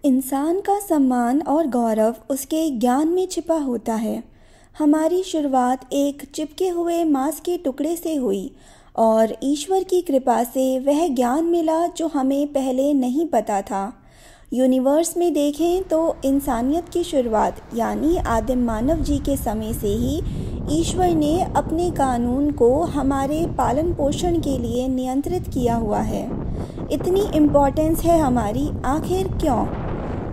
इंसान का सम्मान और गौरव उसके ज्ञान में छिपा होता है। हमारी शुरुआत एक चिपके हुए मांस के टुकड़े से हुई और ईश्वर की कृपा से वह ज्ञान मिला जो हमें पहले नहीं पता था। यूनिवर्स में देखें तो इंसानियत की शुरुआत यानी आदिम मानव जी के समय से ही ईश्वर ने अपने कानून को हमारे पालन पोषण के लिए नियंत्रित किया हुआ है। इतनी इम्पोर्टेंस है हमारी, आखिर क्यों?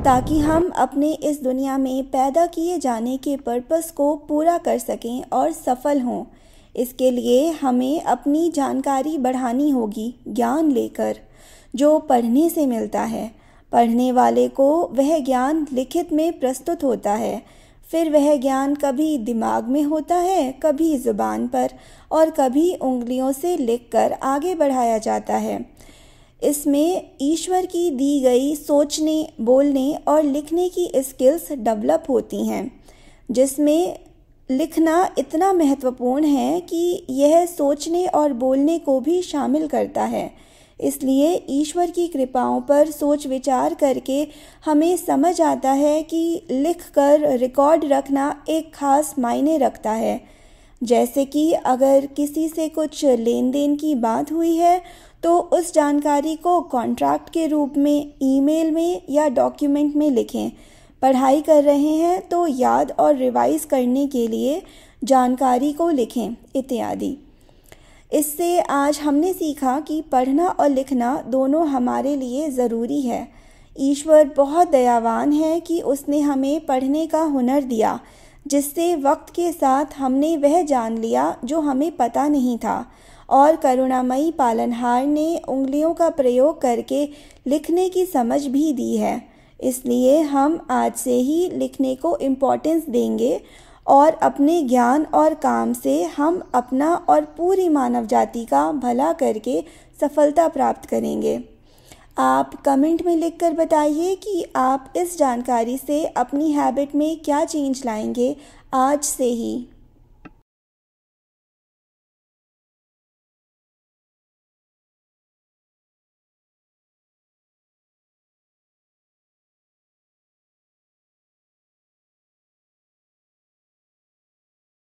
ताकि हम अपने इस दुनिया में पैदा किए जाने के पर्पस को पूरा कर सकें और सफल हों। इसके लिए हमें अपनी जानकारी बढ़ानी होगी, ज्ञान लेकर, जो पढ़ने से मिलता है। पढ़ने वाले को वह ज्ञान लिखित में प्रस्तुत होता है, फिर वह ज्ञान कभी दिमाग में होता है, कभी ज़ुबान पर और कभी उंगलियों से लिखकर आगे बढ़ाया जाता है। इसमें ईश्वर की दी गई सोचने, बोलने और लिखने की स्किल्स डेवलप होती हैं, जिसमें लिखना इतना महत्वपूर्ण है कि यह सोचने और बोलने को भी शामिल करता है। इसलिए ईश्वर की कृपाओं पर सोच विचार करके हमें समझ आता है कि लिखकर रिकॉर्ड रखना एक ख़ास मायने रखता है। जैसे कि अगर किसी से कुछ लेन देन की बात हुई है तो उस जानकारी को कॉन्ट्रैक्ट के रूप में ईमेल में या डॉक्यूमेंट में लिखें। पढ़ाई कर रहे हैं तो याद और रिवाइज करने के लिए जानकारी को लिखें, इत्यादि। इससे आज हमने सीखा कि पढ़ना और लिखना दोनों हमारे लिए ज़रूरी है। ईश्वर बहुत दयावान है कि उसने हमें पढ़ने का हुनर दिया, जिससे वक्त के साथ हमने वह जान लिया जो हमें पता नहीं था, और करुणामयी पालनहार ने उंगलियों का प्रयोग करके लिखने की समझ भी दी है। इसलिए हम आज से ही लिखने को इम्पोर्टेंस देंगे और अपने ज्ञान और काम से हम अपना और पूरी मानव जाति का भला करके सफलता प्राप्त करेंगे। आप कमेंट में लिखकर बताइए कि आप इस जानकारी से अपनी हैबिट में क्या चेंज लाएंगे आज से ही।